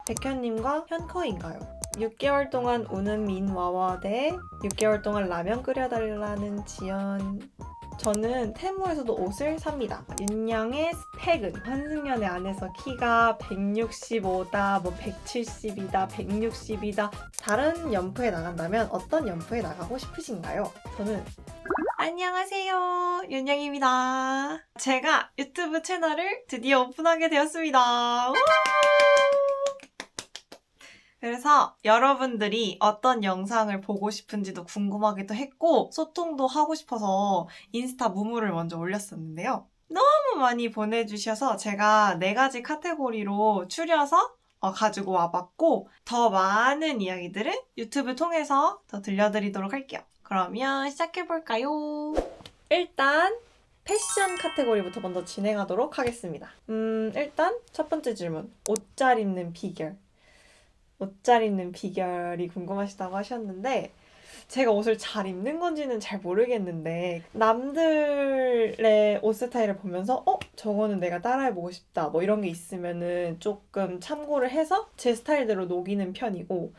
백현님과 현커인가요? 6개월 동안 우는 민와와 대 6개월 동안 라면 끓여달라는 지연. 저는 테무에서도 옷을 삽니다. 윤양의 스펙은 환승연애 안에서 키가 165다, 170이다, 160이다. 다른 연프에 나간다면 어떤 연프에 나가고 싶으신가요? 저는 안녕하세요, 윤양입니다. 제가 유튜브 채널을 드디어 오픈하게 되었습니다. 그래서 여러분들이 어떤 영상을 보고 싶은지도 궁금하기도 했고 소통도 하고 싶어서 인스타 무무를 먼저 올렸었는데요. 너무 많이 보내주셔서 제가 4가지 카테고리로 추려서 가지고 와봤고 더 많은 이야기들은 유튜브 통해서 더 들려드리도록 할게요. 그러면 시작해볼까요? 일단 패션 카테고리부터 먼저 진행하도록 하겠습니다. 일단 첫 번째 질문. 옷 잘 입는 비결. 옷 잘 입는 비결이 궁금하시다고 하셨는데 제가 옷을 잘 입는 건지는 잘 모르겠는데 남들의 옷 스타일을 보면서 저거는 내가 따라해보고 싶다 뭐 이런 게 있으면은 조금 참고를 해서 제 스타일대로 녹이는 편이고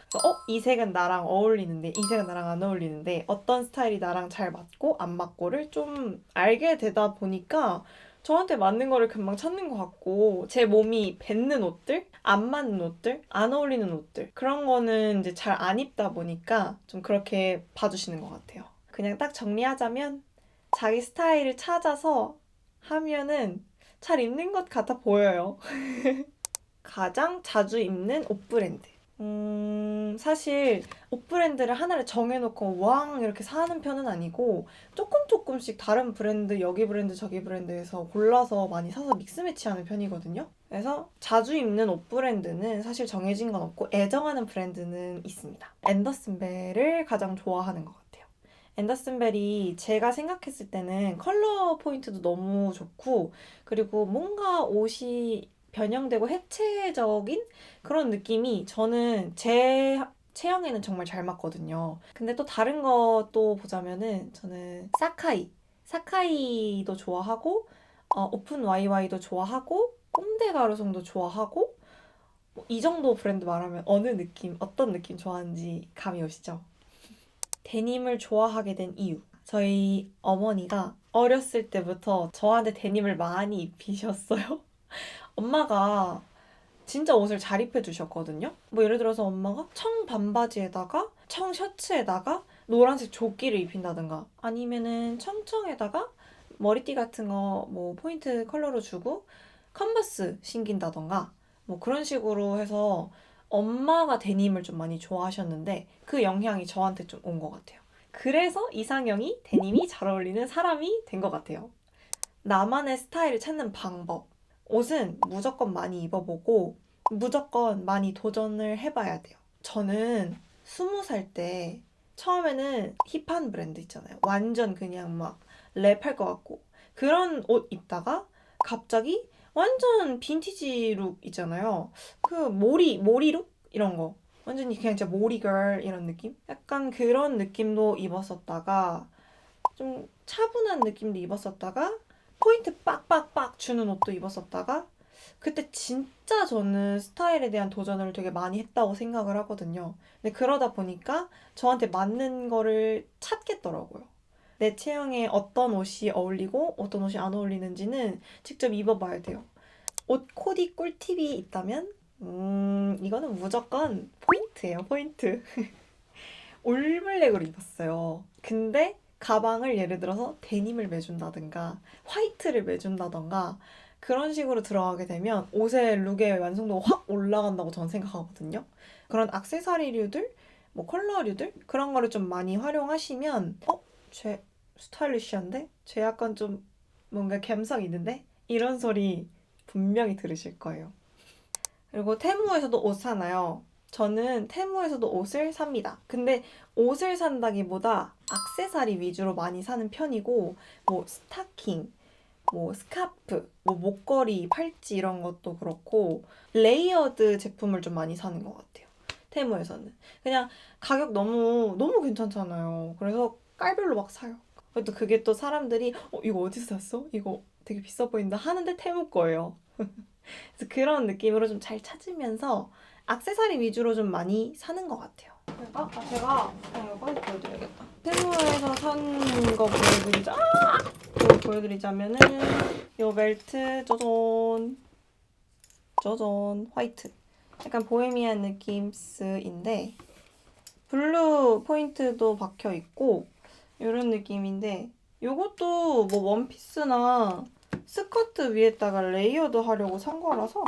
이 색은 나랑 어울리는데 이 색은 나랑 안 어울리는데 어떤 스타일이 나랑 잘 맞고 안 맞고를 좀 알게 되다 보니까 저한테 맞는 거를 금방 찾는 것 같고 제 몸이 뱉는 옷들, 안 맞는 옷들, 안 어울리는 옷들 그런 거는 이제 잘 안 입다 보니까 좀 그렇게 봐주시는 것 같아요. 그냥 딱 정리하자면 자기 스타일을 찾아서 하면은 잘 입는 것 같아 보여요. 가장 자주 입는 옷 브랜드. 사실 옷 브랜드를 하나를 정해놓고 왕 이렇게 사는 편은 아니고 조금씩 다른 브랜드, 여기 브랜드, 저기 브랜드에서 골라서 많이 사서 믹스 매치하는 편이거든요. 그래서 자주 입는 옷 브랜드는 사실 정해진 건 없고 애정하는 브랜드는 있습니다. 앤더슨 벨을 가장 좋아하는 것 같아요. 앤더슨 벨이 제가 생각했을 때는 컬러 포인트도 너무 좋고 그리고 뭔가 옷이 변형되고 해체적인 그런 느낌이 저는 제 체형에는 정말 잘 맞거든요. 근데 또 다른 것도 보자면은 저는 사카이도 좋아하고 오픈 YY도 좋아하고 꼼데 가루송도 좋아하고 이 정도 브랜드 말하면 어떤 느낌 좋아하는지 감이 오시죠? 데님을 좋아하게 된 이유. 저희 어머니가 어렸을 때부터 저한테 데님을 많이 입히셨어요. 엄마가 진짜 옷을 잘 입혀주셨거든요. 뭐 예를 들어서 엄마가 청 반바지에다가 청 셔츠에다가 노란색 조끼를 입힌다든가 아니면은 청청에다가 머리띠 같은 거 뭐 포인트 컬러로 주고 컨버스 신긴다던가 뭐 그런 식으로 해서 엄마가 데님을 좀 많이 좋아하셨는데 그 영향이 저한테 좀 온 것 같아요. 그래서 이상형이 데님이 잘 어울리는 사람이 된 것 같아요. 나만의 스타일을 찾는 방법. 옷은 무조건 많이 입어보고 무조건 많이 도전을 해봐야 돼요. 저는 20살 때 처음에는 힙한 브랜드 있잖아요. 완전 그냥 막 랩할 것 같고 그런 옷 입다가 갑자기 완전 빈티지 룩 있잖아요. 그 모리 룩? 이런 거. 완전히 그냥 진짜 모리걸 이런 느낌? 약간 그런 느낌도 입었었다가 좀 차분한 느낌도 입었었다가 포인트 빡빡빡 주는 옷도 입었었다가 그때 진짜 저는 스타일에 대한 도전을 되게 많이 했다고 생각을 하거든요. 근데 그러다 보니까 저한테 맞는 거를 찾겠더라고요. 내 체형에 어떤 옷이 어울리고 어떤 옷이 안 어울리는지는 직접 입어봐야 돼요. 옷 코디 꿀팁이 있다면 이거는 무조건 포인트예요, 포인트. 올블랙으로 입었어요. 근데 가방을 예를 들어서 데님을 매준다든가 화이트를 매준다든가 그런 식으로 들어가게 되면 옷의 룩의 완성도가 확 올라간다고 저는 생각하거든요. 그런 액세서리류들, 뭐 컬러류들 그런 거를 좀 많이 활용하시면 쟤 스타일리시한데? 쟤 약간 좀 뭔가 감성 있는데? 이런 소리 분명히 들으실 거예요. 그리고 테무에서도 옷 사나요? 저는 테무에서도 옷을 삽니다. 근데 옷을 산다기보다 액세서리 위주로 많이 사는 편이고 뭐 스타킹, 뭐 스카프, 뭐 목걸이, 팔찌 이런 것도 그렇고 레이어드 제품을 좀 많이 사는 것 같아요. 테무에서는. 그냥 가격 너무 괜찮잖아요. 그래서 깔별로 막 사요. 또 그게 또 사람들이 이거 어디서 샀어? 이거 되게 비싸 보인다 하는데 테무 거예요. 그래서 그런 느낌으로 좀 잘 찾으면서 액세서리 위주로 좀 많이 사는 것 같아요. 제가 이거 보여드려야겠다. 테무에서 산 거 보여드리자면은 요 벨트 저전 화이트. 약간 보헤미안 느낌스인데 블루 포인트도 박혀 있고 이런 느낌인데 요것도 뭐 원피스나 스커트 위에다가 레이어드 하려고 산 거라서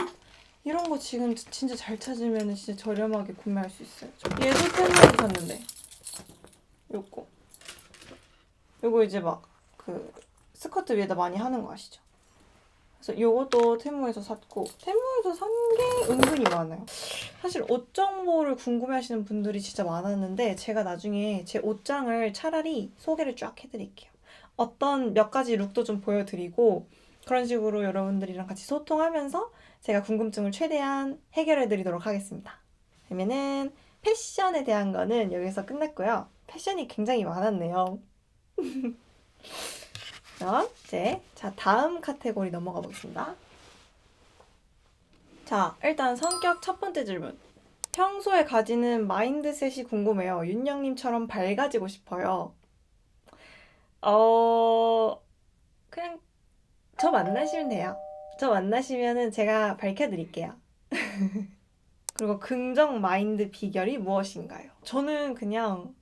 이런 거 지금 진짜 잘 찾으면 진짜 저렴하게 구매할 수 있어요. 얘도 테무에서 샀는데 요거 이제 막 그 스커트 위에다 많이 하는 거 아시죠? 그래서 요것도 테무에서 샀고 테무에서 산 게 은근히 많아요. 사실 옷 정보를 궁금해하시는 분들이 진짜 많았는데 제가 나중에 제 옷장을 차라리 소개를 쫙 해드릴게요. 어떤 몇 가지 룩도 좀 보여드리고 그런 식으로 여러분들이랑 같이 소통하면서 제가 궁금증을 최대한 해결해드리도록 하겠습니다. 그러면은 패션에 대한 거는 여기서 끝났고요. 패션이 굉장히 많았네요. 그럼 이제 다음 카테고리 넘어가 보겠습니다. 자, 일단 성격 첫 번째 질문. 평소에 가지는 마인드셋이 궁금해요. 윤영님처럼 밝아지고 싶어요. 그냥 저 만나시면 돼요. 저 만나시면은 제가 밝혀드릴게요. 그리고 긍정 마인드 비결이 무엇인가요? 저는 그냥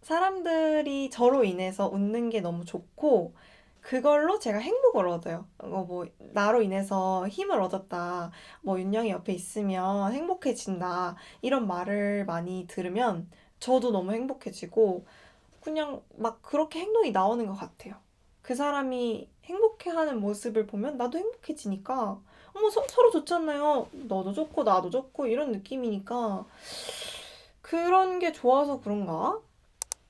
사람들이 저로 인해서 웃는 게 너무 좋고 그걸로 제가 행복을 얻어요. 뭐 나로 인해서 힘을 얻었다. 뭐 윤영이 옆에 있으면 행복해진다. 이런 말을 많이 들으면 저도 너무 행복해지고 그냥 막 그렇게 행동이 나오는 것 같아요. 그 사람이 행복해하는 모습을 보면 나도 행복해지니까 어머 서로 좋잖아요. 너도 좋고 나도 좋고 이런 느낌이니까 그런 게 좋아서 그런가?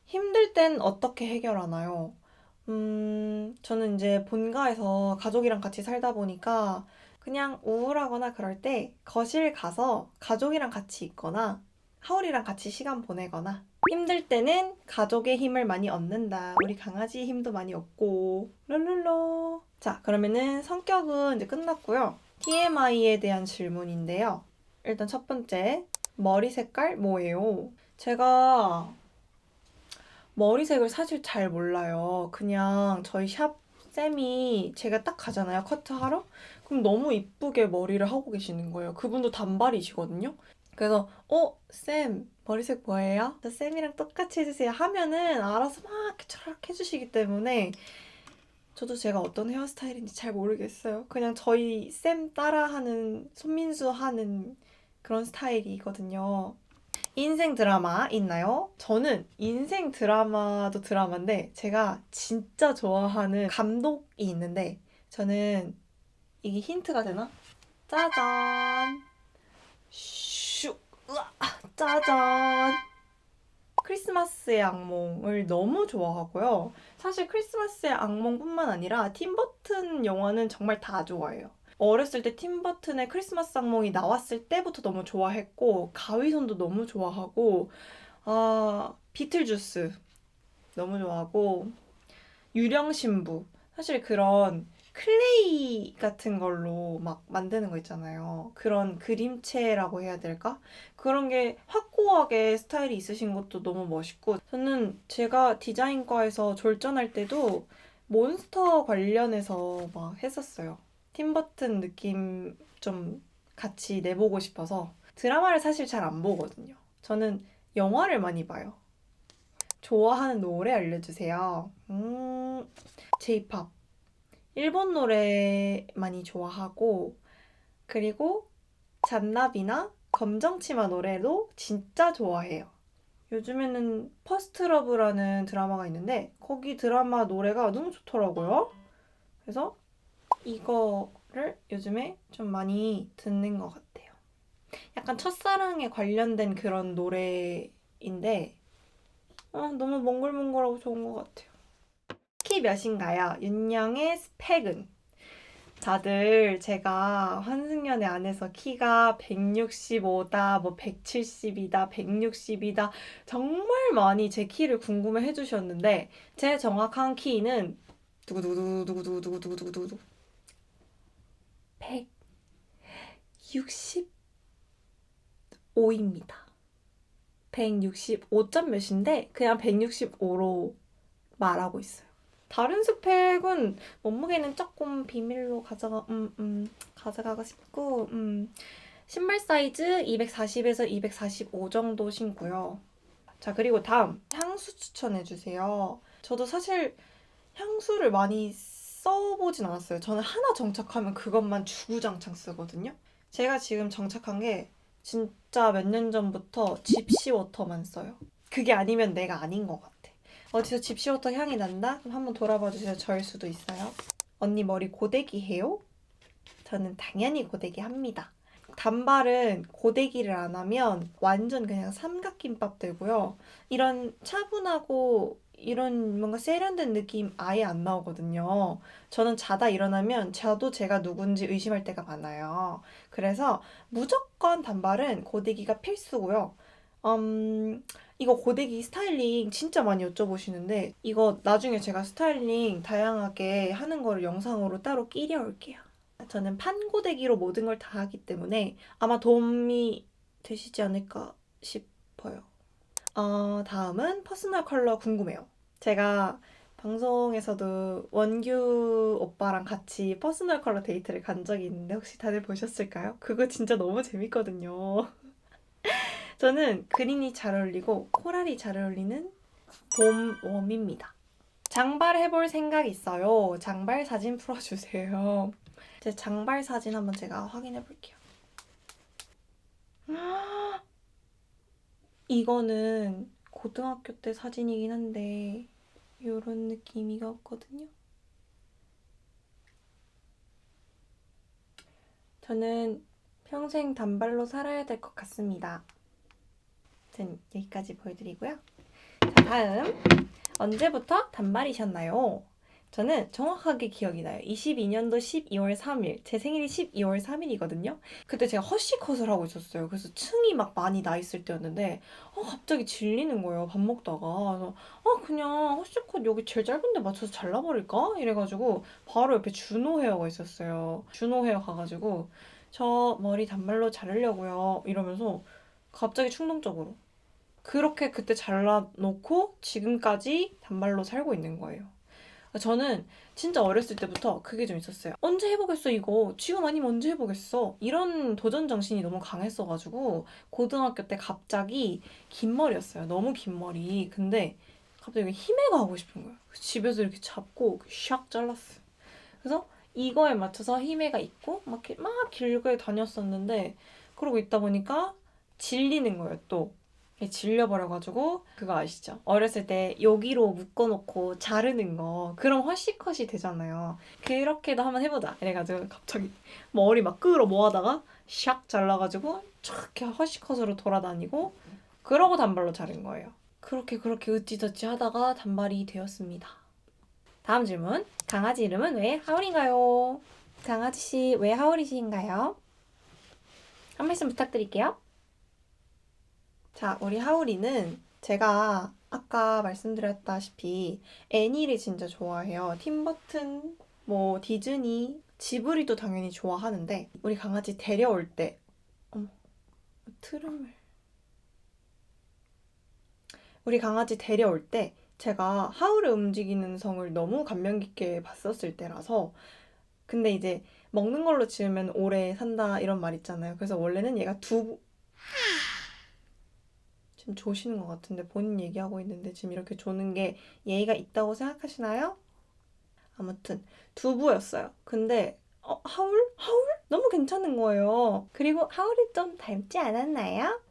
힘들 땐 어떻게 해결하나요? 저는 이제 본가에서 가족이랑 같이 살다 보니까 그냥 우울하거나 그럴 때 거실 가서 가족이랑 같이 있거나 하울이랑 같이 시간 보내거나 힘들 때는 가족의 힘을 많이 얻는다. 우리 강아지의 힘도 많이 얻고 룰룰루. 자, 그러면은 성격은 이제 끝났고요. TMI에 대한 질문인데요. 일단 첫 번째, 머리 색깔 뭐예요? 제가 머리색을 사실 잘 몰라요. 그냥 저희 샵 쌤이 제가 딱 가잖아요. 커트하러? 그럼 너무 이쁘게 머리를 하고 계시는 거예요. 그분도 단발이시거든요. 그래서 쌤 머리색 뭐예요? 저 쌤이랑 똑같이 해주세요 하면은 알아서 막 이렇게 촤락 해주시기 때문에 저도 제가 어떤 헤어스타일인지 잘 모르겠어요. 그냥 저희 쌤 따라하는 손민수 하는 그런 스타일이거든요. 인생 드라마 있나요? 저는 인생 드라마도 드라마인데 제가 진짜 좋아하는 감독이 있는데 저는 이게 힌트가 되나? 짜잔! 슉! 으아! 짜잔! 크리스마스의 악몽을 너무 좋아하고요. 사실 크리스마스의 악몽뿐만 아니라 팀버튼 영화는 정말 다 좋아해요. 어렸을 때 팀버튼의 크리스마스 악몽이 나왔을 때부터 너무 좋아했고 가위손도 너무 좋아하고 비틀주스 너무 좋아하고 유령신부 사실 그런 클레이 같은 걸로 막 만드는 거 있잖아요. 그런 그림체라고 해야 될까? 그런 게 확고하게 스타일이 있으신 것도 너무 멋있고 저는 제가 디자인과에서 졸전할 때도 몬스터 관련해서 막 했었어요. 팀버튼 느낌 좀 같이 내보고 싶어서 드라마를 사실 잘 안 보거든요. 저는 영화를 많이 봐요. 좋아하는 노래 알려주세요. J-pop. 일본 노래 많이 좋아하고 그리고 잔나비나 검정치마 노래도 진짜 좋아해요. 요즘에는 퍼스트 러브라는 드라마가 있는데 거기 드라마 노래가 너무 좋더라고요. 그래서 이거를 요즘에 좀 많이 듣는 것 같아요. 약간 첫사랑에 관련된 그런 노래인데 너무 몽글몽글하고 좋은 것 같아요. 키 몇인가요? 윤영의 스펙은? 다들 제가 환승연애 안에서 키가 165다, 뭐 170이다, 160이다 정말 많이 제 키를 궁금해 해주셨는데 제 정확한 키는 두구두구두구두구두구두구두구두구 160 165입니다. 165점 몇인데 그냥 165로 말하고 있어요. 다른 스펙은 몸무게는 조금 비밀로 가져가고 싶고 신발 사이즈 240에서 245 정도 신고요. 자, 그리고 다음 향수 추천해주세요. 저도 사실 향수를 많이 써보진 않았어요. 저는 하나 정착하면 그것만 주구장창 쓰거든요. 제가 지금 정착한 게 진짜 몇 년 전부터 집시워터만 써요. 그게 아니면 내가 아닌 것 같아. 어디서 집시워터 향이 난다? 그럼 한번 돌아봐 주세요. 저일 수도 있어요. 언니 머리 고데기 해요? 저는 당연히 고데기 합니다. 단발은 고데기를 안 하면 완전 그냥 삼각김밥 되고요. 이런 차분하고 이런 뭔가 세련된 느낌 아예 안 나오거든요. 저는 자다 일어나면 저도 제가 누군지 의심할 때가 많아요. 그래서 무조건 단발은 고데기가 필수고요. 이거 고데기 스타일링 진짜 많이 여쭤보시는데 이거 나중에 제가 스타일링 다양하게 하는 거를 영상으로 따로 끼려 올게요. 저는 판고데기로 모든 걸 다 하기 때문에 아마 도움이 되시지 않을까 싶어요. 다음은 퍼스널 컬러 궁금해요. 제가 방송에서도 원규 오빠랑 같이 퍼스널 컬러 데이트를 간 적이 있는데 혹시 다들 보셨을까요? 그거 진짜 너무 재밌거든요. 저는 그린이 잘 어울리고 코랄이 잘 어울리는 봄웜입니다. 장발 해볼 생각 있어요. 장발 사진 풀어주세요. 제 장발 사진 한번 제가 확인해 볼게요. 이거는 고등학교 때 사진이긴 한데 이런 느낌이가 없거든요. 저는 평생 단발로 살아야 될 것 같습니다. 아무튼 여기까지 보여드리고요. 자, 다음 언제부터 단발이셨나요? 저는 정확하게 기억이 나요. 22년도 12월 3일. 제 생일이 12월 3일이거든요. 그때 제가 허쉬컷을 하고 있었어요. 그래서 층이 막 많이 나 있을 때였는데 갑자기 질리는 거예요. 밥 먹다가. 그래서 그냥 허쉬컷 여기 제일 짧은 데 맞춰서 잘라버릴까? 이래가지고 바로 옆에 준호 헤어가 있었어요. 준호 헤어 가가지고 저 머리 단발로 자르려고요. 이러면서 갑자기 충동적으로 그렇게 그때 잘라놓고 지금까지 단발로 살고 있는 거예요. 저는 진짜 어렸을 때부터 그게 좀 있었어요. 언제 해보겠어 이거. 지금 아니면 언제 해보겠어. 이런 도전 정신이 너무 강했어가지고 고등학교 때 갑자기 긴 머리였어요. 너무 긴 머리. 근데 갑자기 히메가 하고 싶은 거예요. 집에서 이렇게 잡고 샥 잘랐어요. 그래서 이거에 맞춰서 히메가 있고 막 길게 다녔었는데 그러고 있다 보니까 질리는 거예요 또. 질려버려가지고 그거 아시죠? 어렸을 때 여기로 묶어놓고 자르는 거 그럼 허쉬컷이 되잖아요. 그렇게도 한번 해보자 이래가지고 갑자기 머리 막 끌어 모아다가 샥 잘라가지고 촥 이렇게 허쉬컷으로 돌아다니고 그러고 단발로 자른 거예요. 그렇게 으찌저찌 하다가 단발이 되었습니다. 다음 질문. 강아지 이름은 왜 하울인가요? 강아지씨 왜 하울이신가요? 한 말씀 부탁드릴게요. 자, 우리 하울이는 제가 아까 말씀드렸다시피 애니를 진짜 좋아해요. 팀버튼, 뭐 디즈니, 지브리도 당연히 좋아하는데 우리 강아지 데려올 때 어머, 트름을 우리 강아지 데려올 때 제가 하울의 움직이는 성을 너무 감명 깊게 봤었을 때라서 근데 이제 먹는 걸로 지으면 오래 산다 이런 말 있잖아요. 그래서 원래는 얘가 지금 조시는 것 같은데 본인 얘기하고 있는데 지금 이렇게 조는 게 예의가 있다고 생각하시나요? 아무튼 두부였어요. 근데 하울? 하울? 너무 괜찮은 거예요. 그리고 하울이 좀 닮지 않았나요?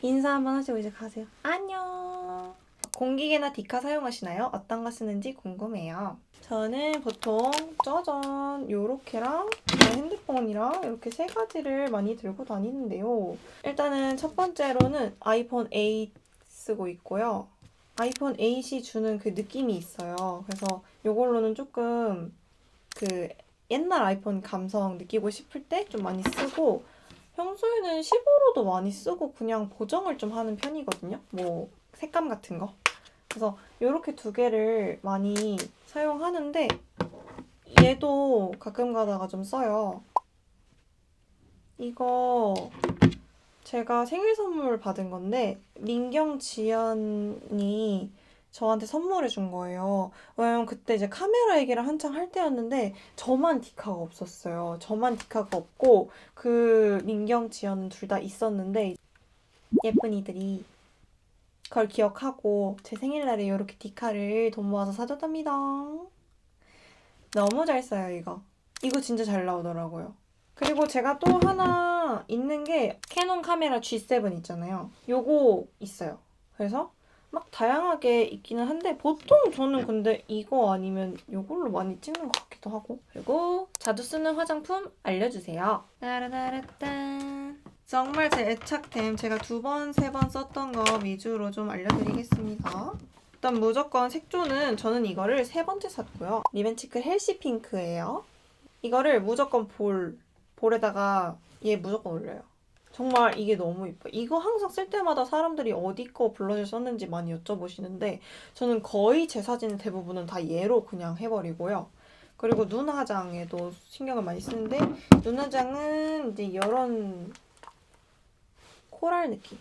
인사 한번 하시고 이제 가세요. 안녕. 공기계나 디카 사용하시나요? 어떤 거 쓰는지 궁금해요. 저는 보통 짜잔 요렇게랑 핸드폰이랑 이렇게 세 가지를 많이 들고 다니는데요. 일단은 첫 번째로는 아이폰 8 쓰고 있고요. 아이폰 8이 주는 그 느낌이 있어요. 그래서 이걸로는 조금 그 옛날 아이폰 감성 느끼고 싶을 때 좀 많이 쓰고 평소에는 15로도 많이 쓰고 그냥 보정을 좀 하는 편이거든요. 뭐 색감 같은 거. 그래서 이렇게 두 개를 많이 사용하는데 얘도 가끔 가다가 좀 써요. 이거 제가 생일 선물 받은 건데 민경 지연이 저한테 선물해 준 거예요. 왜냐면 그때 이제 카메라 얘기를 한창 할 때였는데 저만 디카가 없었어요. 저만 디카가 없고 그 민경 지연은 둘 다 있었는데 예쁜이들이 그걸 기억하고 제 생일날에 이렇게 디카를 돈 모아서 사줬답니다. 너무 잘 써요, 이거. 이거 진짜 잘 나오더라고요. 그리고 제가 또 하나 있는 게 캐논 카메라 G7 있잖아요. 요거 있어요. 그래서 막 다양하게 있기는 한데 보통 저는 근데 이거 아니면 요걸로 많이 찍는 것 같기도 하고. 그리고 자주 쓰는 화장품 알려주세요. 따라따라딴. 정말 제 애착템 제가 2번, 3번 썼던 거 위주로 좀 알려드리겠습니다. 일단 무조건 색조는 저는 이거를 3번째 샀고요. 리벤치크 헬시 핑크예요. 이거를 무조건 볼에다가 얘 무조건 올려요. 정말 이게 너무 이뻐요. 이거 항상 쓸 때마다 사람들이 어디 거 블러셔 썼는지 많이 여쭤보시는데 저는 거의 제 사진 대부분은 다 얘로 그냥 해버리고요. 그리고 눈 화장에도 신경을 많이 쓰는데 눈 화장은 이제 이런 코랄 느낌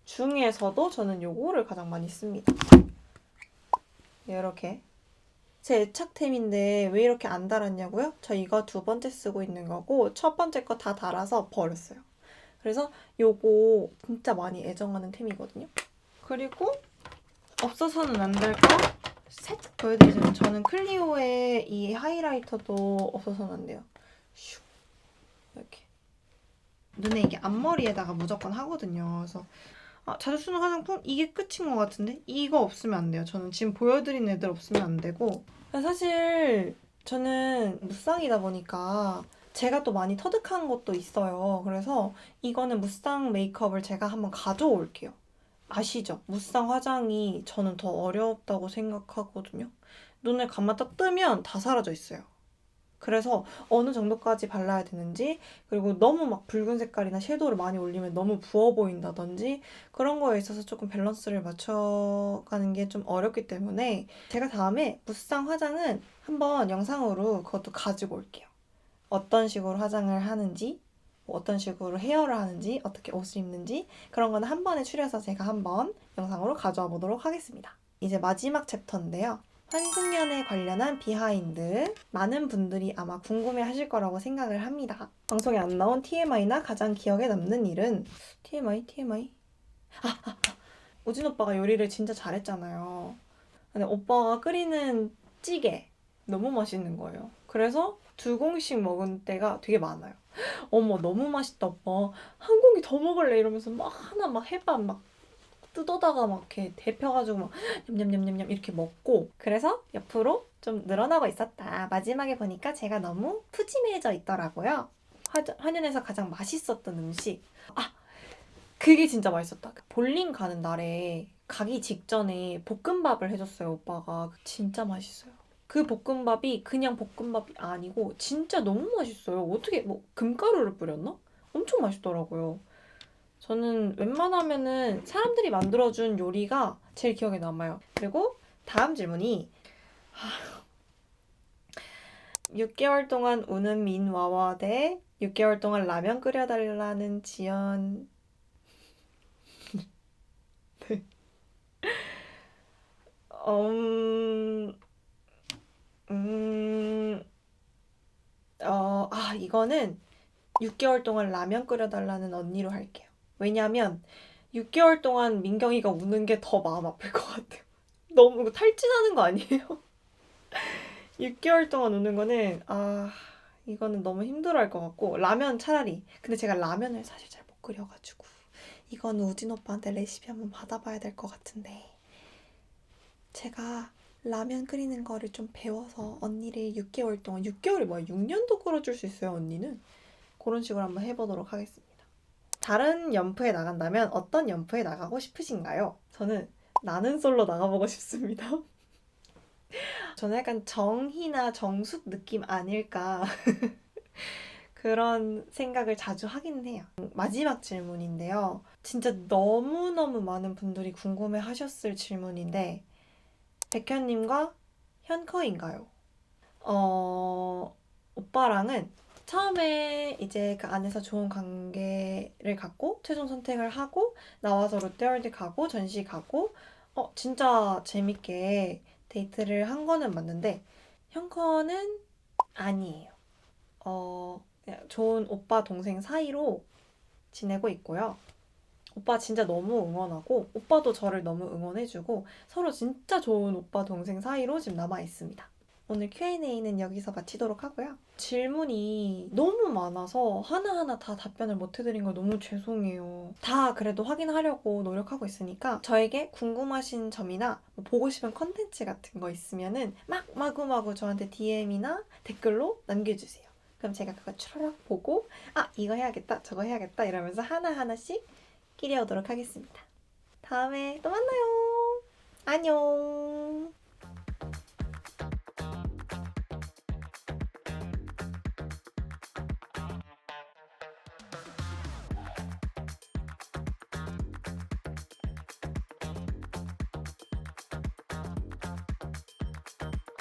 중에서도 저는 요거를 가장 많이 씁니다. 이렇게 제 애착템인데 왜 이렇게 안 달았냐고요? 저 이거 2번째 쓰고 있는 거고 첫 번째 거 다 달아서 버렸어요. 그래서 요거 진짜 많이 애정하는 템이거든요. 그리고 없어서는 안 될 거 살짝 보여드리자면 저는 클리오의 이 하이라이터도 없어서는 안 돼요. 슉 이렇게 눈에 이게 앞머리에다가 무조건 하거든요. 그래서 자주 쓰는 화장품? 이게 끝인 것 같은데? 이거 없으면 안 돼요. 저는 지금 보여드린 애들 없으면 안 되고 사실 저는 무쌍이다 보니까 제가 또 많이 터득한 것도 있어요. 그래서 이거는 무쌍 메이크업을 제가 한번 가져올게요. 아시죠? 무쌍 화장이 저는 더 어렵다고 생각하거든요. 눈을 감았다 뜨면 다 사라져 있어요. 그래서 어느 정도까지 발라야 되는지 그리고 너무 막 붉은 색깔이나 섀도우를 많이 올리면 너무 부어 보인다든지 그런 거에 있어서 조금 밸런스를 맞춰가는 게 좀 어렵기 때문에 제가 다음에 무쌍 화장은 한번 영상으로 그것도 가지고 올게요. 어떤 식으로 화장을 하는지 뭐 어떤 식으로 헤어를 하는지 어떻게 옷을 입는지 그런 거는 한 번에 추려서 제가 한번 영상으로 가져와 보도록 하겠습니다. 이제 마지막 챕터인데요. 환승연애 관련한 비하인드 많은 분들이 아마 궁금해 하실 거라고 생각을 합니다. 방송에 안 나온 TMI나 가장 기억에 남는 일은 TMI? 우진 오빠가 요리를 진짜 잘했잖아요. 근데 오빠가 끓이는 찌개 너무 맛있는 거예요. 그래서 2공기씩 먹은 때가 되게 많아요. 어머 너무 맛있다 오빠. 한 공기 더 먹을래 이러면서 막 하나 막 해밥 막 뜯어다가 막 이렇게 데펴가지고 막 냠냠냠냠냠 이렇게 먹고 그래서 옆으로 좀 늘어나고 있었다. 마지막에 보니까 제가 너무 푸짐해져 있더라고요. 한연에서 가장 맛있었던 음식. 그게 진짜 맛있었다. 볼링 가는 날에 가기 직전에 볶음밥을 해줬어요, 오빠가. 진짜 맛있어요. 그 볶음밥이 그냥 볶음밥이 아니고 진짜 너무 맛있어요. 어떻게 뭐 금가루를 뿌렸나? 엄청 맛있더라고요. 저는 웬만하면은 사람들이 만들어준 요리가 제일 기억에 남아요. 그리고 다음 질문이 6개월 동안 우는 민와와 대 6개월 동안 라면 끓여달라는 지연. 네. 음, 음, 이거는 6개월 동안 라면 끓여달라는 언니로 할게요. 왜냐면 6개월 동안 민경이가 우는 게 더 마음 아플 것 같아요. 너무 이거 탈진하는 거 아니에요? 6개월 동안 우는 거는 이거는 너무 힘들어할 것 같고 라면 차라리. 근데 제가 라면을 사실 잘 못 끓여가지고 이거는 우진 오빠한테 레시피 한번 받아봐야 될 것 같은데 제가 라면 끓이는 거를 좀 배워서 언니를 6개월 동안 6개월이 뭐야 6년도 끓여줄 수 있어요 언니는. 그런 식으로 한번 해보도록 하겠습니다. 다른 연프에 나간다면 어떤 연프에 나가고 싶으신가요? 저는 나는 솔로 나가보고 싶습니다. 저는 약간 정희나 정숙 느낌 아닐까 그런 생각을 자주 하긴 해요. 마지막 질문인데요. 진짜 너무너무 많은 분들이 궁금해 하셨을 질문인데 백현님과 현커인가요? 오빠랑은 처음에 이제 그 안에서 좋은 관계를 갖고 최종 선택을 하고 나와서 롯데월드 가고 전시 가고 진짜 재밌게 데이트를 한 거는 맞는데 형커는 아니에요. 그냥 좋은 오빠 동생 사이로 지내고 있고요. 오빠 진짜 너무 응원하고 오빠도 저를 너무 응원해주고 서로 진짜 좋은 오빠 동생 사이로 지금 남아 있습니다. 오늘 Q&A는 여기서 마치도록 하고요. 질문이 너무 많아서 하나하나 다 답변을 못 해드린 거 너무 죄송해요. 다 그래도 확인하려고 노력하고 있으니까 저에게 궁금하신 점이나 뭐 보고 싶은 컨텐츠 같은 거 있으면은 막 마구마구 저한테 DM이나 댓글로 남겨주세요. 그럼 제가 그거 추러락 보고 이거 해야겠다 저거 해야겠다 이러면서 하나하나씩 끼려오도록 하겠습니다. 다음에 또 만나요. 안녕.